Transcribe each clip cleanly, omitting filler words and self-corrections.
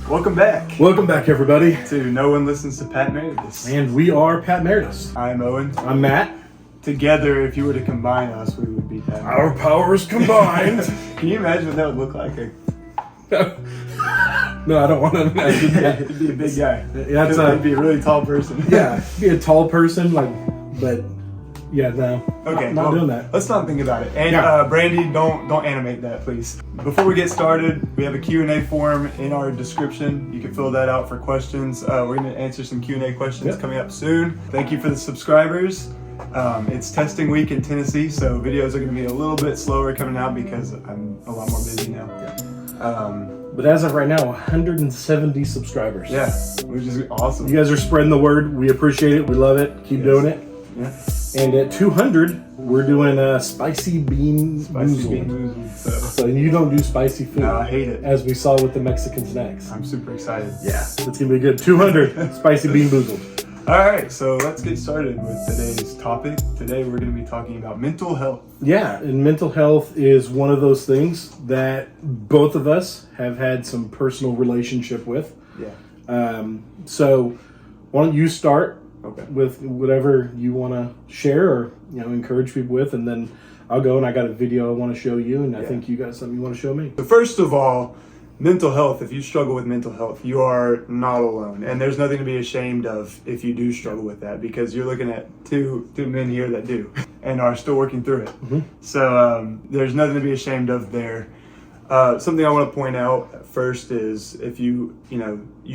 Welcome back. Welcome back, everybody. To No One Listens to Pat Meredith. And we are Pat Meredith. I'm Owen. I'm Matt. Together, if you were to combine us, we would be Pat Meredith. Our powers combined. Can you imagine what that would look like? No, I don't want to imagine that. It'd be a big guy. Yeah, It'd be a really tall person. Yeah, be a tall person, but yeah, no. Okay, not doing that. Let's not think about it. And Brandy, don't animate that, please. Before we get started, we have a Q&A form in our description. You can fill that out for questions. We're going to answer some Q&A questions coming up soon. Thank you for the subscribers. It's testing week in Tennessee, so videos are going to be a little bit slower coming out because I'm a lot more busy now. But as of right now, 170 subscribers. Yeah, which is awesome. You guys are spreading the word. We appreciate it. We love it. Keep doing it. Yeah. And at 200, we're doing a spicy bean boozled. So you don't do spicy food. No, I hate it. As we saw with the Mexican snacks. I'm super excited. Yeah, it's going to be good. 200 spicy bean boozled. All right, so let's get started with today's topic. Today we're going to be talking about mental health. Yeah, and mental health is one of those things that both of us have had some personal relationship with. Yeah. So why don't you start with whatever you want to share or encourage people with, and then I'll go and I got a video I want to show you, and I think you got something you want to show me. So first of all, mental health, if you struggle with mental health, you are not alone. And there's nothing to be ashamed of if you do struggle with that, because you're looking at two men here that do and are still working through it. Mm-hmm. So there's nothing to be ashamed of there. Something I want to point out first is if you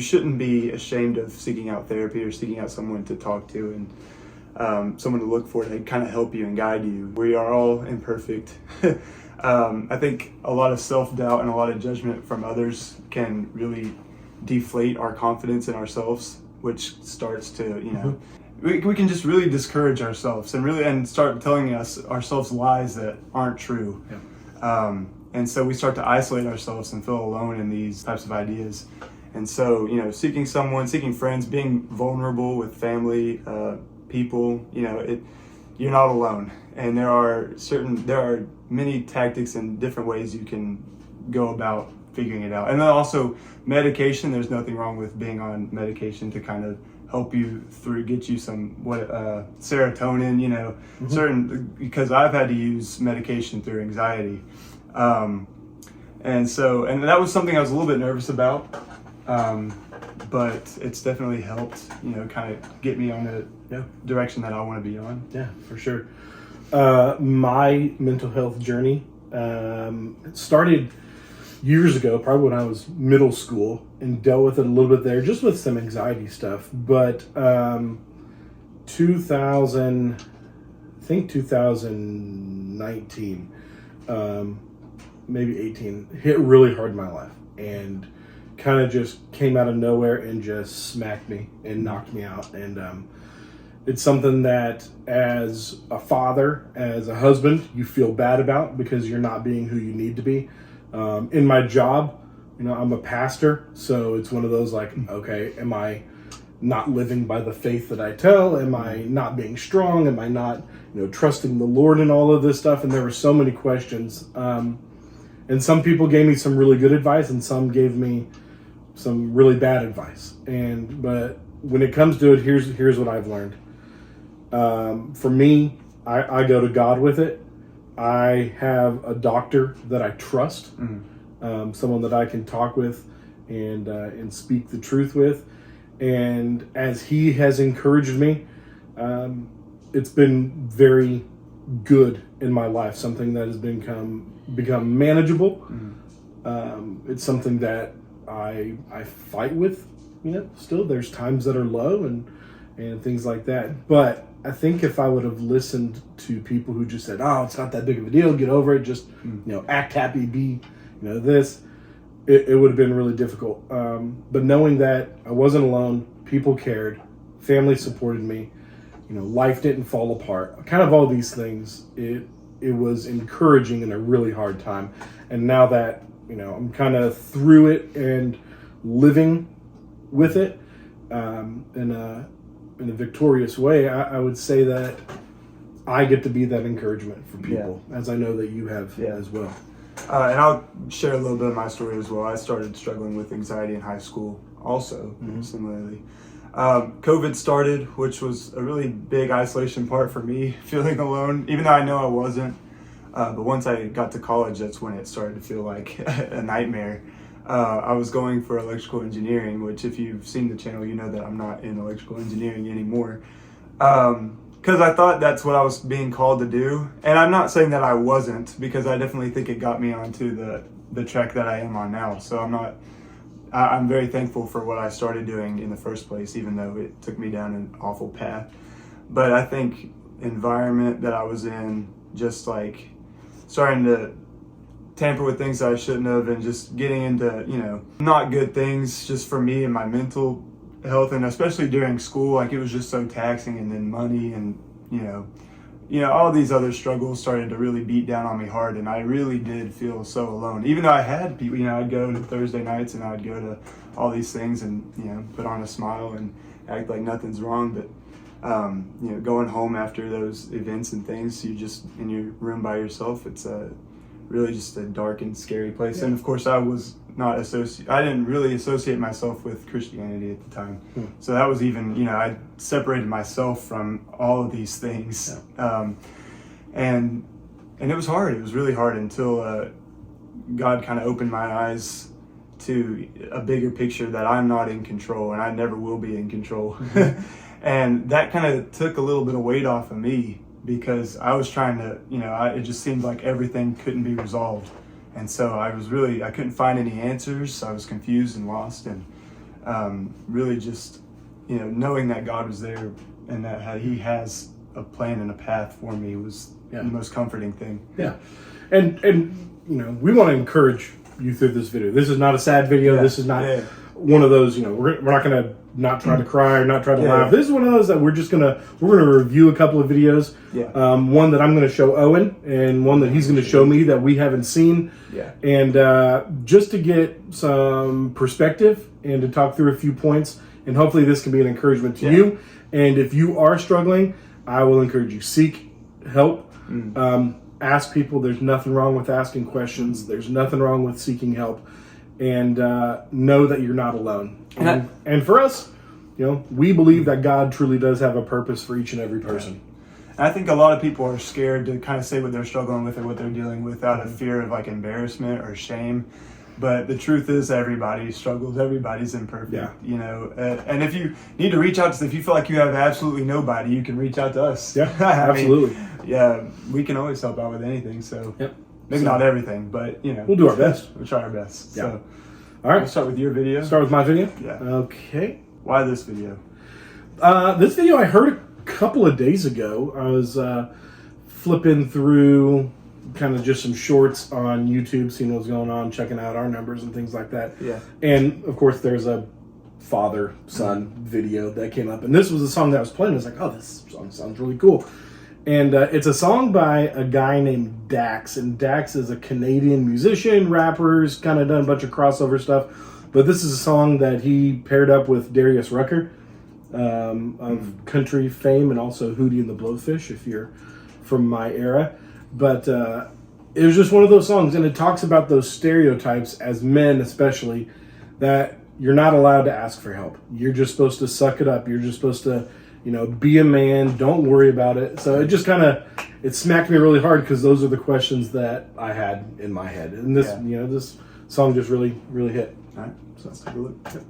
shouldn't be ashamed of seeking out therapy or seeking out someone to talk to and someone to look for to kind of help you and guide you. We are all imperfect. I think a lot of self-doubt and a lot of judgment from others can really deflate our confidence in ourselves, which starts to, we can just really discourage ourselves and start telling ourselves lies that aren't true. Yeah. And so we start to isolate ourselves and feel alone in these types of ideas. And so, seeking friends, being vulnerable with family, people, you're not alone. And there are many tactics and different ways you can go about figuring it out. And then also medication, there's nothing wrong with being on medication to kind of help you get you some serotonin, because I've had to use medication through anxiety. And that was something I was a little bit nervous about. But it's definitely helped, kind of get me on the direction that I want to be on. Yeah, for sure. My mental health journey started years ago, probably when I was middle school, and dealt with it a little bit there, just with some anxiety stuff. But 2019, maybe 18, hit really hard in my life. And kind of just came out of nowhere and just smacked me and knocked me out. And it's something that as a father, as a husband, you feel bad about because you're not being who you need to be. In my job, I'm a pastor, so it's one of those okay, am I not living by the faith that I tell? Am I not being strong? Am I not, trusting the Lord in all of this stuff? And there were so many questions. And some people gave me some really good advice, and some gave me some really bad advice. But when it comes to it, here's what I've learned. For me, I go to God with it. I have a doctor that I trust, someone that I can talk with and speak the truth with. And as he has encouraged me, it's been very good in my life. Something that has become manageable. It's something that I fight with. Still there's times that are low and things like that. But I think if I would have listened to people who just said, "Oh, it's not that big of a deal, get over it, just act happy, be this," it would have been really difficult. But knowing that I wasn't alone, people cared, family supported me, life didn't fall apart, kind of all these things, it was encouraging in a really hard time. And now that I'm kind of through it and living with it in a victorious way, I would say that I get to be that encouragement for people, as I know that you have as well. And I'll share a little bit of my story as well. I started struggling with anxiety in high school also, similarly. COVID started, which was a really big isolation part for me, feeling alone, even though I know I wasn't. But once I got to college, that's when it started to feel like a nightmare. I was going for electrical engineering, which if you've seen the channel, you know that I'm not in electrical engineering anymore. Because I thought that's what I was being called to do. And I'm not saying that I wasn't, because I definitely think it got me onto the track that I am on now. So I'm very thankful for what I started doing in the first place, even though it took me down an awful path. But I think environment that I was in, just like starting to tamper with things that I shouldn't have, and just getting into, not good things just for me and my mental health, and especially during school, like it was just so taxing, and then money and, all these other struggles started to really beat down on me hard, and I really did feel so alone. Even though I had people, I'd go to Thursday nights and I'd go to all these things and, put on a smile and act like nothing's wrong, but going home after those events and things, you're just in your room by yourself. It's really just a dark and scary place. Yeah. And of course, I didn't really associate myself with Christianity at the time. So that was even, I separated myself from all of these things. Yeah. And it was hard. It was really hard until God kind of opened my eyes to a bigger picture that I'm not in control, and I never will be in control. And that kind of took a little bit of weight off of me, because I was trying to, it just seemed like everything couldn't be resolved. And so I couldn't find any answers. I was confused and lost, and really just, knowing that God was there and that He has a plan and a path for me was the most comforting thing. Yeah. And we want to encourage you through this video. This is not a sad video. Yeah. This is not one of those, we're not going to not try to cry or not try to laugh. This is one of those that we're going to review a couple of videos. Yeah. One that I'm going to show Owen, and one that he's going to show me that we haven't seen. Yeah. And just to get some perspective and to talk through a few points, and hopefully this can be an encouragement to you. And if you are struggling, I will encourage you, seek help. Ask people. There's nothing wrong with asking questions. There's nothing wrong with seeking help. And know that you're not alone. And for us, we believe that God truly does have a purpose for each and every person. And I think a lot of people are scared to kind of say what they're struggling with or what they're dealing with out of fear of like embarrassment or shame. But the truth is, everybody struggles. Everybody's imperfect. Yeah. And if you need to reach out to, if you feel like you have absolutely nobody, you can reach out to us. Yeah, absolutely. We can always help out with anything. So. Yep. Maybe not everything, but we'll do our best. We'll try our best. Yeah. So, all right. We'll start with your video. Start with my video. Yeah. Okay. Why this video? This video I heard a couple of days ago. I was flipping through kind of just some shorts on YouTube, seeing what's going on, checking out our numbers and things like that. Yeah. And of course, there's a father-son video that came up, and this was a song that was playing. I was like, oh, this song sounds really cool. And it's a song by a guy named Dax. And Dax is a Canadian musician, rapper, he's kind of done a bunch of crossover stuff. But this is a song that he paired up with Darius Rucker of country fame, and also Hootie and the Blowfish, if you're from my era. But it was just one of those songs, and it talks about those stereotypes, as men especially, that you're not allowed to ask for help. You're just supposed to suck it up. You're just supposed to be a man, don't worry about it. So it just it smacked me really hard, because those are the questions that I had in my head. And this, this song just really, really hit. All right, so let's take a look. Yep.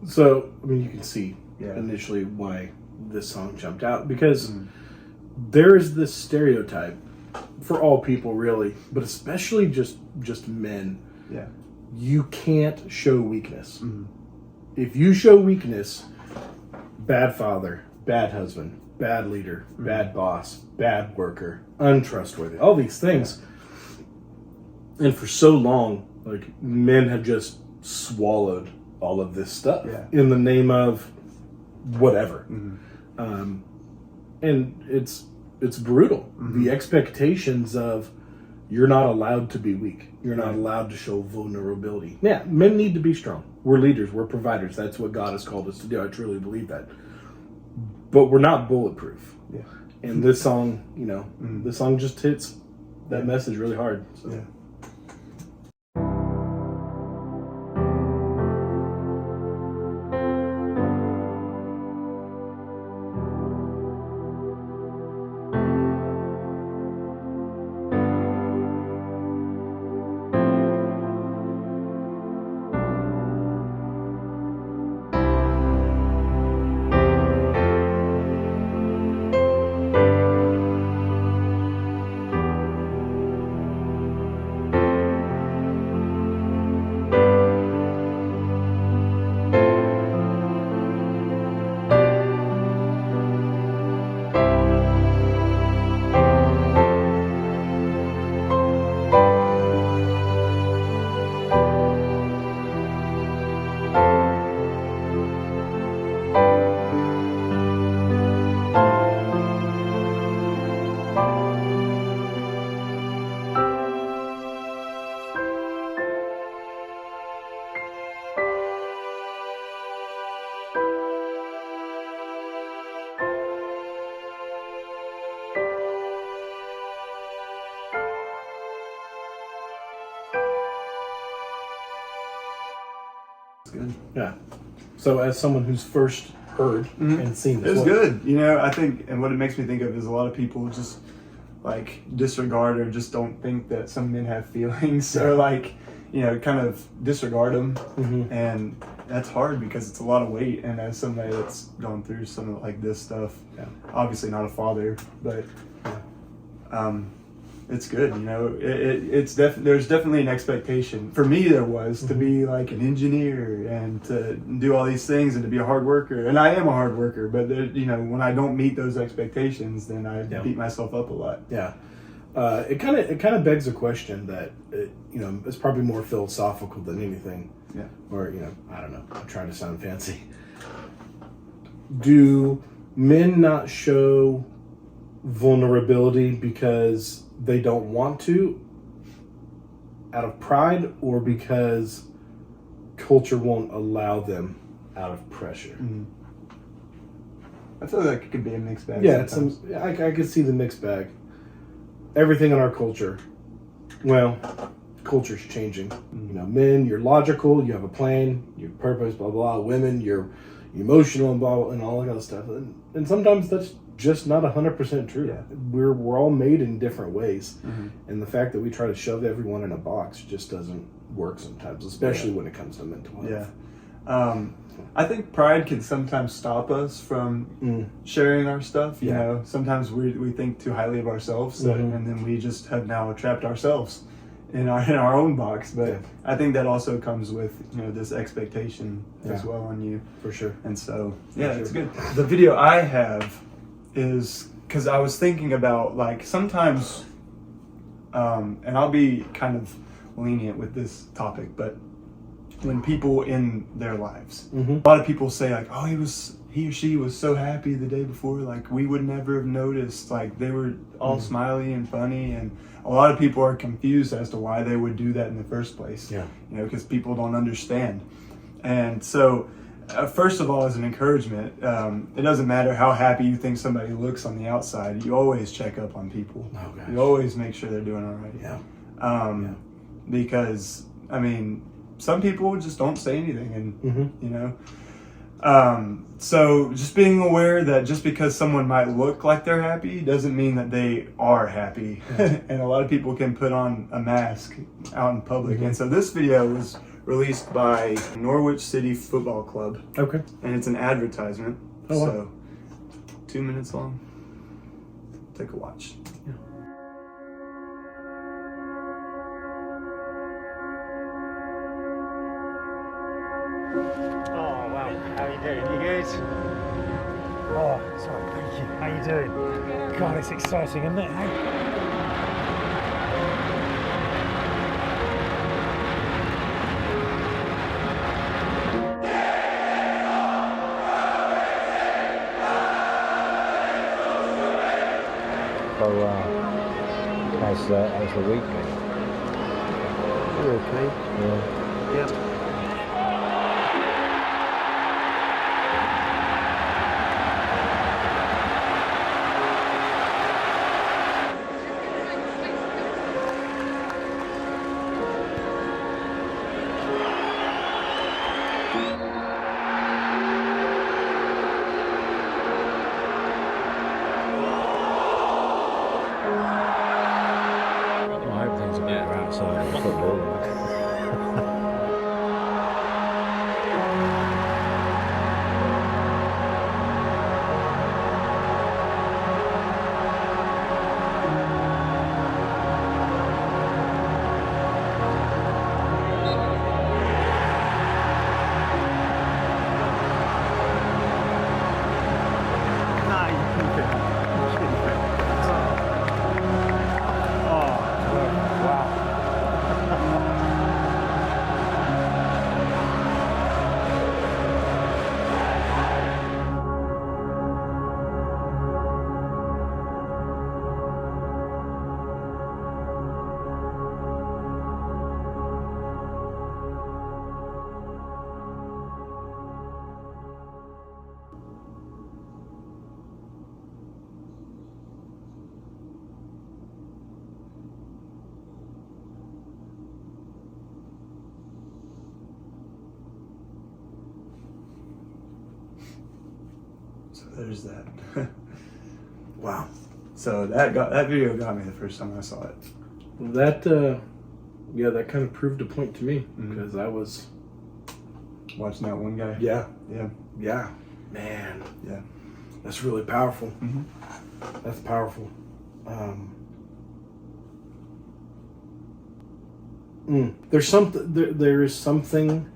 So, I mean, you can see Yeah. initially why this song jumped out, because there is this stereotype for all people, really, but especially just men. Yeah. You can't show weakness. If you show weakness, bad father, bad husband, bad leader, bad boss, bad worker, untrustworthy, all these things. And for so long, like, men have just swallowed all of this stuff in the name of whatever. And it's brutal. The expectations of, you're not allowed to be weak. You're not allowed to show vulnerability. Yeah, men need to be strong. We're leaders. We're providers. That's what God has called us to do. I truly believe that. But we're not bulletproof. Yeah. And this song, this song just hits that message really hard. So. Yeah. Good. Yeah. So, as someone who's first heard and seen this, it's good. I think, and what it makes me think of is a lot of people just like disregard or just don't think that some men have feelings, or like, kind of disregard them. And that's hard because it's a lot of weight. And as somebody that's gone through some of like this stuff, obviously not a father, but it's good. There's definitely an expectation. For me, there was to be like an engineer and to do all these things and to be a hard worker. And I am a hard worker, but when I don't meet those expectations, then I beat myself up a lot. Yeah. It kind of begs a question that it's probably more philosophical than anything. Yeah. Or I don't know. I'm trying to sound fancy. Do men not show vulnerability because they don't want to, out of pride, or because culture won't allow them out of pressure? I feel like it could be a mixed bag. Yeah, I could see the mixed bag. Everything in our culture, culture's changing. Men, you're logical, you have a plan, your purpose, blah blah. Women, you're emotional and blah, and all that kind of stuff. And sometimes that's just not 100% true. Yeah. We're all made in different ways, and the fact that we try to shove everyone in a box just doesn't work sometimes, especially when it comes to mental health. Yeah. I think pride can sometimes stop us from sharing our stuff. Sometimes we think too highly of ourselves, and then we just have now trapped ourselves in our own box. But I think that also comes with this expectation as well on you, for sure. And so it's good. The video I have is because I was thinking about, like, sometimes, and I'll be kind of lenient with this topic, but when people in their lives, a lot of people say like, oh, he or she was so happy the day before, like we would never have noticed, like they were all smiley and funny, and a lot of people are confused as to why they would do that in the first place. Because people don't understand. And so first of all, as an encouragement, it doesn't matter how happy you think somebody looks on the outside, you always check up on people. You always make sure they're doing all right. Because some people just don't say anything, and so just being aware that just because someone might look like they're happy doesn't mean that they are happy. And a lot of people can put on a mask out in public. And so this video was released by Norwich City Football Club. Okay. And it's an advertisement. Oh, wow. So 2 minutes long. Take a watch. Yeah. Oh wow, how are you doing? You good? Oh, sorry, thank you. How you doing? God, it's exciting, isn't it? Hey? So, how's the week been? Okay. Yeah. Yep. Well, I hope things are better outside of football. No, you keep it. You keep it. Oh, wow. So there's that. Wow. So that video got me the first time I saw it. That that kind of proved a point to me because I was Watching that one guy. yeah, Yeah. man, Yeah. that's really powerful. Mhm. That's powerful. There's something. There is something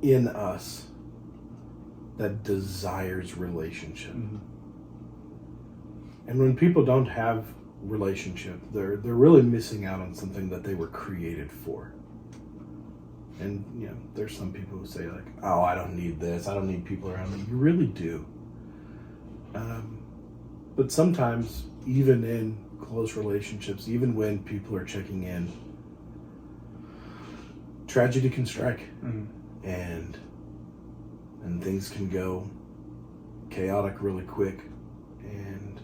in us that desires relationship, and when people don't have relationship, they're really missing out on something that they were created for. And there's some people who say like, "Oh, I don't need this. I don't need people around me." You really do. But sometimes, even in close relationships, even when people are checking in, tragedy can strike, and things can go chaotic really quick. And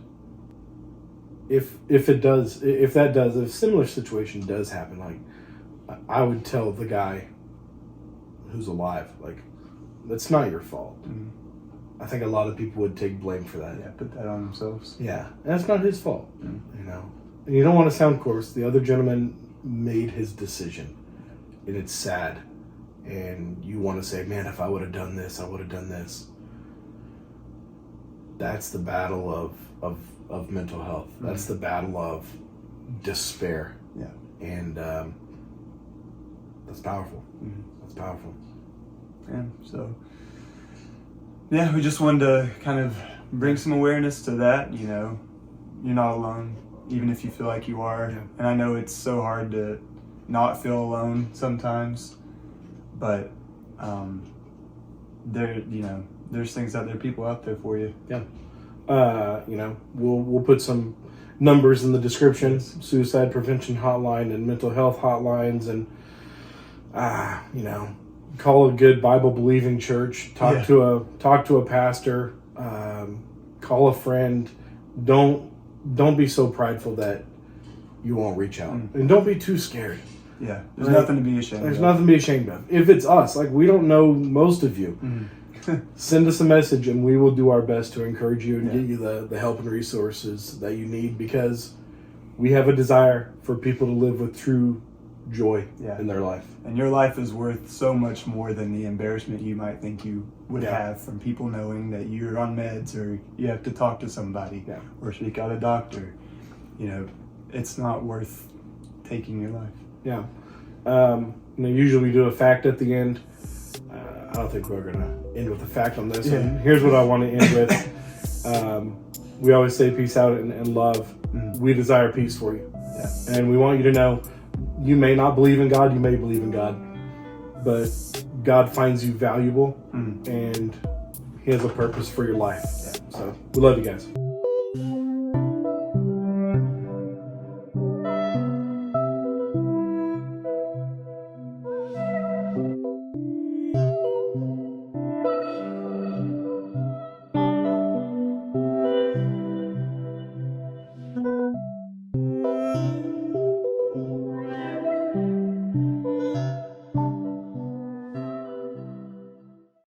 if a similar situation does happen, like I would tell the guy who's alive, like, that's not your fault. I think a lot of people would take blame for that. Yeah, put that on themselves. Yeah, and that's not his fault, And you don't want to sound coarse. The other gentleman made his decision, and it's sad. And you want to say, man, if I would have done this, I would have done this. That's the battle of mental health. That's the battle of despair. Yeah. And that's powerful. That's powerful. Yeah. So, yeah, we just wanted to kind of bring some awareness to that. You're not alone, even if you feel like you are. Yeah. And I know it's so hard to not feel alone sometimes, but there's things out there, people out there for you. Yeah. We'll put some numbers in the description: suicide prevention hotline and mental health hotlines, and call a good Bible believing church. Talk to a pastor. Call a friend. Don't be so prideful that you won't reach out, and don't be too scared. Yeah, there's nothing to be ashamed of. There's nothing to be ashamed of. If it's us, like, we don't know most of you, send us a message and we will do our best to encourage you and get you the help and resources that you need, because we have a desire for people to live with true joy Yeah. in their life. And your life is worth so much more than the embarrassment you might think you would Yeah. have from people knowing that you're on meds or you have to talk to somebody Yeah. or seek out a doctor. You know, it's not worth taking your life. Yeah. Usually we do a fact at the end. I don't think we're going to end with a fact on this. Yeah. And here's what I want to end with. We always say peace out and love. We desire peace for you. Yeah. And we want you to know you may not believe in God, you may believe in God, but God finds you valuable and He has a purpose for your life. So we love you guys.